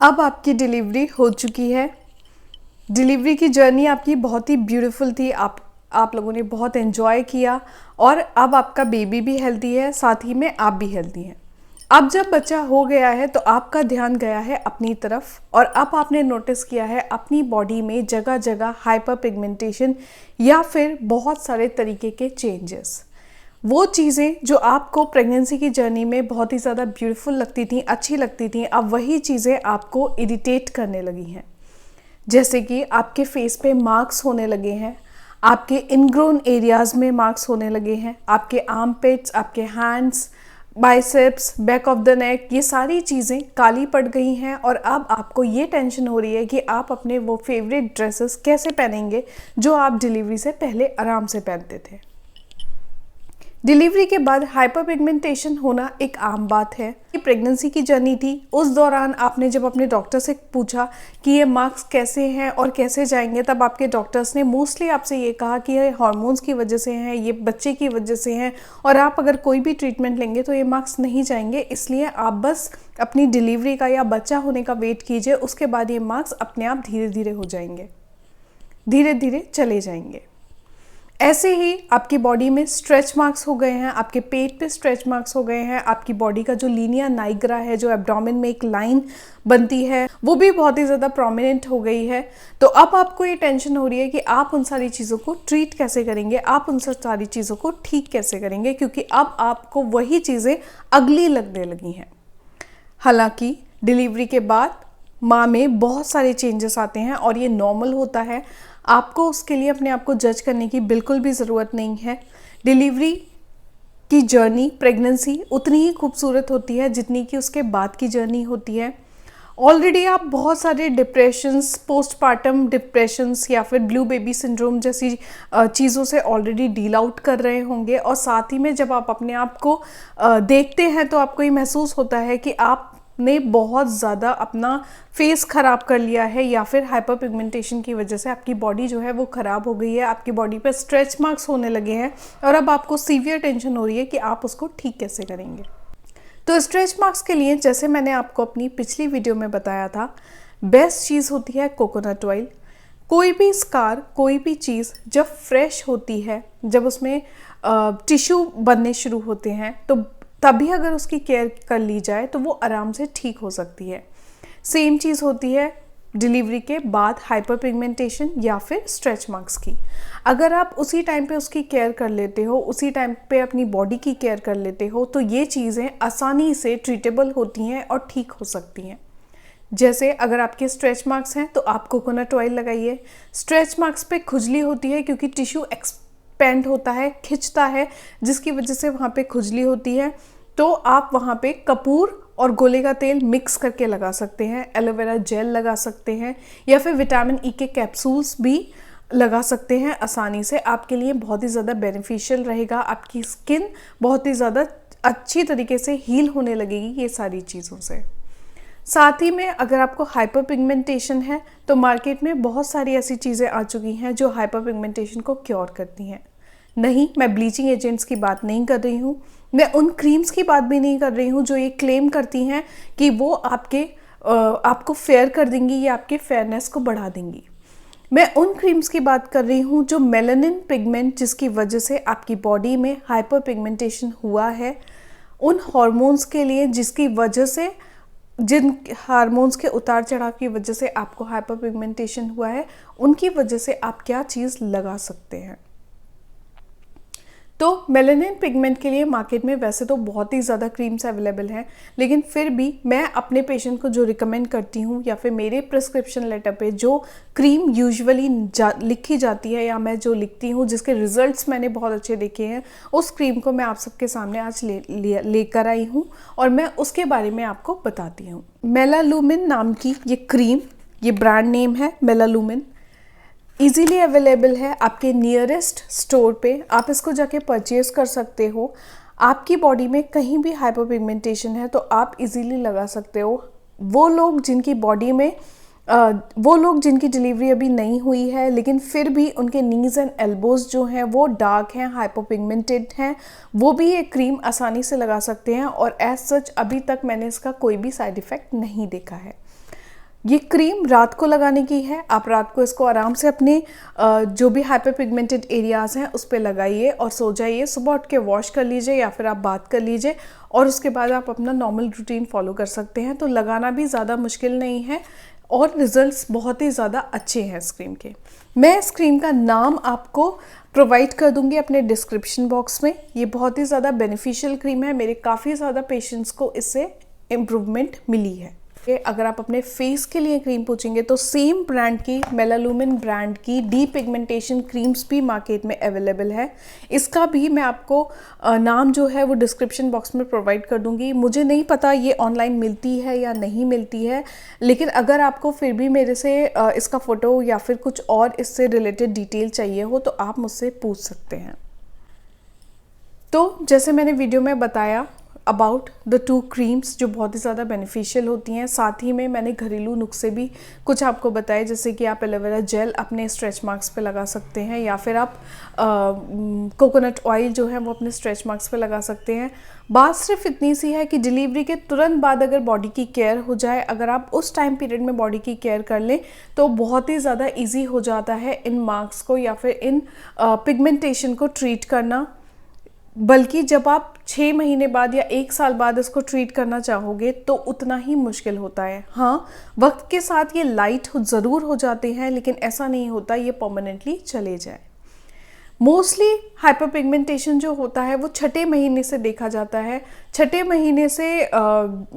अब आपकी डिलीवरी हो चुकी है। डिलीवरी की जर्नी आपकी बहुत ही ब्यूटीफुल थी। आप लोगों ने बहुत एंजॉय किया और अब आपका बेबी भी हेल्दी है, साथ ही में आप भी हेल्दी हैं। अब जब बच्चा हो गया है तो आपका ध्यान गया है अपनी तरफ और अब आपने नोटिस किया है अपनी बॉडी में जगह जगह हाइपर पिगमेंटेशन या फिर बहुत सारे तरीके के चेंजेस। वो चीज़ें जो आपको प्रेगनेंसी की जर्नी में बहुत ही ज़्यादा ब्यूटीफुल लगती थी, अच्छी लगती थी, अब वही चीज़ें आपको इरिटेट करने लगी हैं। जैसे कि आपके फेस पे मार्क्स होने लगे हैं, आपके इनग्रोन एरियाज़ में मार्क्स होने लगे हैं, आपके आर्म पिट्स, आपके hands, biceps, back of the neck, ये सारी चीज़ें काली पड़ गई हैं। और अब आपको ये टेंशन हो रही है कि आप अपने वो फेवरेट ड्रेसेस कैसे पहनेंगे जो आप डिलीवरी से पहले आराम से पहनते थे। डिलीवरी के बाद हाइपर पिगमेंटेशन होना एक आम बात है। ये प्रेगनेंसी की जर्नी थी, उस दौरान आपने जब अपने डॉक्टर से पूछा कि ये मार्क्स कैसे हैं और कैसे जाएंगे, तब आपके डॉक्टर्स ने मोस्टली आपसे ये कहा कि ये हार्मोन्स की वजह से हैं, ये बच्चे की वजह से हैं और आप अगर कोई भी ट्रीटमेंट लेंगे तो ये मार्क्स नहीं जाएंगे, इसलिए आप बस अपनी डिलीवरी का या बच्चा होने का वेट कीजिए, उसके बाद ये मार्क्स अपने आप धीरे धीरे हो जाएंगे, धीरे धीरे चले जाएंगे। ऐसे ही आपकी बॉडी में स्ट्रेच मार्क्स हो गए हैं, आपके पेट पे स्ट्रेच मार्क्स हो गए हैं, आपकी बॉडी का जो लीनिया नाइग्रा है, जो एब्डोमेन में एक लाइन बनती है, वो भी बहुत ही ज़्यादा प्रोमिनेंट हो गई है। तो अब आपको ये टेंशन हो रही है कि आप उन सारी चीज़ों को ट्रीट कैसे करेंगे, आप उन सारी चीज़ों को ठीक कैसे करेंगे, क्योंकि अब आपको वही चीज़ें अगली लगने लगी हैं। हालांकि डिलीवरी के बाद माँ में बहुत सारे चेंजेस आते हैं और ये नॉर्मल होता है। आपको उसके लिए अपने आप को जज करने की बिल्कुल भी ज़रूरत नहीं है। डिलीवरी की जर्नी, प्रेगनेंसी उतनी ही खूबसूरत होती है जितनी कि उसके बाद की जर्नी होती है। ऑलरेडी आप बहुत सारे डिप्रेशंस, पोस्टपार्टम डिप्रेशंस या फिर ब्लू बेबी सिंड्रोम जैसी चीज़ों से ऑलरेडी डील आउट कर रहे होंगे और साथ ही में जब आप अपने आप को देखते हैं तो आपको ये महसूस होता है कि आपने बहुत ज़्यादा अपना फेस ख़राब कर लिया है या फिर हाइपर पिगमेंटेशन की वजह से आपकी बॉडी जो है वो ख़राब हो गई है, आपकी बॉडी पे स्ट्रेच मार्क्स होने लगे हैं और अब आपको सीवियर टेंशन हो रही है कि आप उसको ठीक कैसे करेंगे। तो स्ट्रेच मार्क्स के लिए जैसे मैंने आपको अपनी पिछली वीडियो में बताया था, बेस्ट चीज़ होती है कोकोनट ऑयल। कोई भी स्कार, कोई भी चीज़ जब फ्रेश होती है, जब उसमें टिश्यू बनने शुरू होते हैं, तो तभी अगर उसकी केयर कर ली जाए तो वो आराम से ठीक हो सकती है। सेम चीज़ होती है डिलीवरी के बाद हाइपर पिगमेंटेशन या फिर स्ट्रेच मार्क्स की। अगर आप उसी टाइम पे उसकी केयर कर लेते हो, उसी टाइम पे अपनी बॉडी की केयर कर लेते हो, तो ये चीज़ें आसानी से ट्रीटेबल होती हैं और ठीक हो सकती हैं। जैसे अगर आपके स्ट्रेच मार्क्स हैं तो आप कोकोनट ऑयल लगाइए। स्ट्रेच मार्क्स पे खुजली होती है क्योंकि टिश्यू एक्सपेंड होता है, खिंचता है, जिसकी वजह से वहाँ पे खुजली होती है, तो आप वहाँ पे कपूर और गोले का तेल मिक्स करके लगा सकते हैं, एलोवेरा जेल लगा सकते हैं या फिर विटामिन ई के कैप्सूल्स भी लगा सकते हैं। आसानी से आपके लिए बहुत ही ज़्यादा बेनिफिशियल रहेगा, आपकी स्किन बहुत ही ज़्यादा अच्छी तरीके से हील होने लगेगी ये सारी चीज़ों से। साथ ही में अगर आपको हाइपर पिगमेंटेशन है तो मार्केट में बहुत सारी ऐसी चीज़ें आ चुकी हैं जो हाइपर पिगमेंटेशन को क्योर करती हैं। नहीं, मैं ब्लीचिंग एजेंट्स की बात नहीं कर रही हूँ, मैं उन क्रीम्स की बात भी नहीं कर रही हूँ जो ये क्लेम करती हैं कि वो आपको फेयर कर देंगी या आपके फेयरनेस को बढ़ा देंगी। मैं उन क्रीम्स की बात कर रही हूँ जो मेलानिन पिगमेंट, जिसकी वजह से आपकी बॉडी में हाइपर पिगमेंटेशन हुआ है, उन हॉर्मोन्स के लिए जिसकी वजह से, जिन हार्मोन्स के उतार चढ़ाव की वजह से आपको हाइपर पिगमेंटेशन हुआ है, उनकी वजह से आप क्या चीज़ लगा सकते हैं। तो मेलानिन पिगमेंट के लिए मार्केट में वैसे तो बहुत ही ज़्यादा क्रीम्स अवेलेबल हैं, लेकिन फिर भी मैं अपने पेशेंट को जो रिकमेंड करती हूँ या फिर मेरे प्रिस्क्रिप्शन लेटर पे जो क्रीम यूजुअली लिखी जाती है या मैं जो लिखती हूँ, जिसके रिजल्ट्स मैंने बहुत अच्छे देखे हैं, उस क्रीम को मैं आप सबके सामने आज लेकर आई हूँ और मैं उसके बारे में आपको बताती हूँ। मेलालुमिन नाम की ये क्रीम, ये ब्रांड नेम है मेलालुमिन, इजीली अवेलेबल है आपके नियरेस्ट स्टोर पे, आप इसको जाके परचेज़ कर सकते हो। आपकी बॉडी में कहीं भी हाइपर पिगमेंटेशन है तो आप इजीली लगा सकते हो। वो लोग जिनकी डिलीवरी अभी नहीं हुई है लेकिन फिर भी उनके नीज़ एंड एल्बोज जो हैं वो डार्क हैं, हाइपर पिगमेंटेड हैं, वो भी ये क्रीम आसानी से लगा सकते हैं और एज सच अभी तक मैंने इसका कोई भी साइड इफ़ेक्ट नहीं देखा है। ये क्रीम रात को लगाने की है। आप रात को इसको आराम से अपने जो भी हाइपर पिगमेंटेड एरियाज़ हैं उस पर लगाइए और सो जाइए। सुबह उठ के वॉश कर लीजिए या फिर आप बात कर लीजिए और उसके बाद आप अपना नॉर्मल रूटीन फॉलो कर सकते हैं। तो लगाना भी ज़्यादा मुश्किल नहीं है और रिजल्ट्स बहुत ही ज़्यादा अच्छे हैं इस क्रीम के। मैं इस क्रीम का नाम आपको प्रोवाइड कर दूंगी अपने डिस्क्रिप्शन बॉक्स में। ये बहुत ही ज़्यादा बेनिफिशियल क्रीम है। मेरे काफ़ी ज़्यादा पेशेंट्स को इससे इम्प्रूवमेंट मिली है। अगर आप अपने फेस के लिए क्रीम पूछेंगे तो सेम ब्रांड की, मेलालुमिन ब्रांड की डी पिगमेंटेशन क्रीम्स भी मार्केट में अवेलेबल है। इसका भी मैं आपको नाम जो है वो डिस्क्रिप्शन बॉक्स में प्रोवाइड कर दूंगी। मुझे नहीं पता ये ऑनलाइन मिलती है या नहीं मिलती है, लेकिन अगर आपको फिर भी मेरे से इसका फ़ोटो या फिर कुछ और इससे रिलेटेड डिटेल चाहिए हो तो आप मुझसे पूछ सकते हैं। तो जैसे मैंने वीडियो में बताया अबाउट द 2 क्रीम्स जो बहुत ही ज़्यादा बेनिफिशियल होती हैं, साथ ही में मैंने घरेलू नुस्खे भी कुछ आपको बताए, जैसे कि आप एलोवेरा जेल अपने स्ट्रेच मार्क्स पे लगा सकते हैं या फिर आप कोकोनट ऑयल जो है वो अपने स्ट्रेच मार्क्स पे लगा सकते हैं। बात सिर्फ इतनी सी है कि डिलीवरी के तुरंत बाद अगर बॉडी की केयर हो जाए, अगर आप उस टाइम पीरियड में बॉडी की केयर कर लें तो बहुत ही ज़्यादा ईजी हो जाता है इन मार्क्स को या फिर इन पिगमेंटेशन को ट्रीट करना। बल्कि जब आप 6 महीने बाद या 1 साल बाद इसको ट्रीट करना चाहोगे तो उतना ही मुश्किल होता है। हाँ, वक्त के साथ ये लाइट ज़रूर हो जाते हैं, लेकिन ऐसा नहीं होता ये परमानेंटली चले जाए। मोस्टली हाइपर पिगमेंटेशन जो होता है वो 6ठे महीने से देखा जाता है। 6ठे महीने से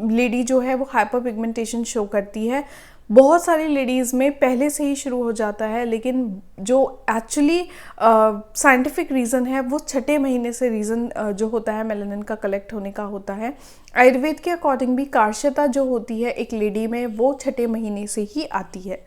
लेडी जो है वो हाइपर पिगमेंटेशन शो करती है। बहुत सारी लेडीज़ में पहले से ही शुरू हो जाता है, लेकिन जो एक्चुअली साइंटिफिक रीज़न है वो 6ठे महीने से रीज़न जो होता है मेलानिन का कलेक्ट होने का होता है। आयुर्वेद के अकॉर्डिंग भी कार्श्यता जो होती है एक लेडी में वो 6ठे महीने से ही आती है।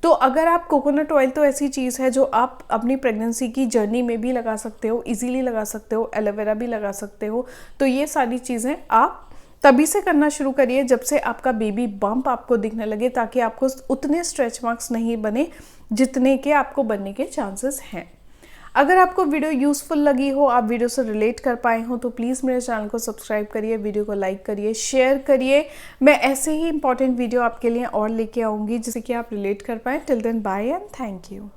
तो अगर आप कोकोनट ऑयल तो ऐसी चीज़ है जो आप अपनी प्रेगनेंसी की जर्नी में भी लगा सकते हो, इजीली लगा सकते हो, एलोवेरा भी लगा सकते हो। तो ये सारी चीज़ें आप तभी से करना शुरू करिए जब से आपका बेबी बम्प आपको दिखने लगे, ताकि आपको उतने स्ट्रेच मार्क्स नहीं बने जितने के आपको बनने के चांसेस हैं। अगर आपको वीडियो यूज़फुल लगी हो, आप वीडियो से रिलेट कर पाए हो, तो प्लीज़ मेरे चैनल को सब्सक्राइब करिए, वीडियो को लाइक करिए, शेयर करिए। मैं ऐसे ही इंपॉर्टेंट वीडियो आपके लिए और लेके आऊँगी जिससे कि आप रिलेट कर पाएँ। Till then bye and thank you.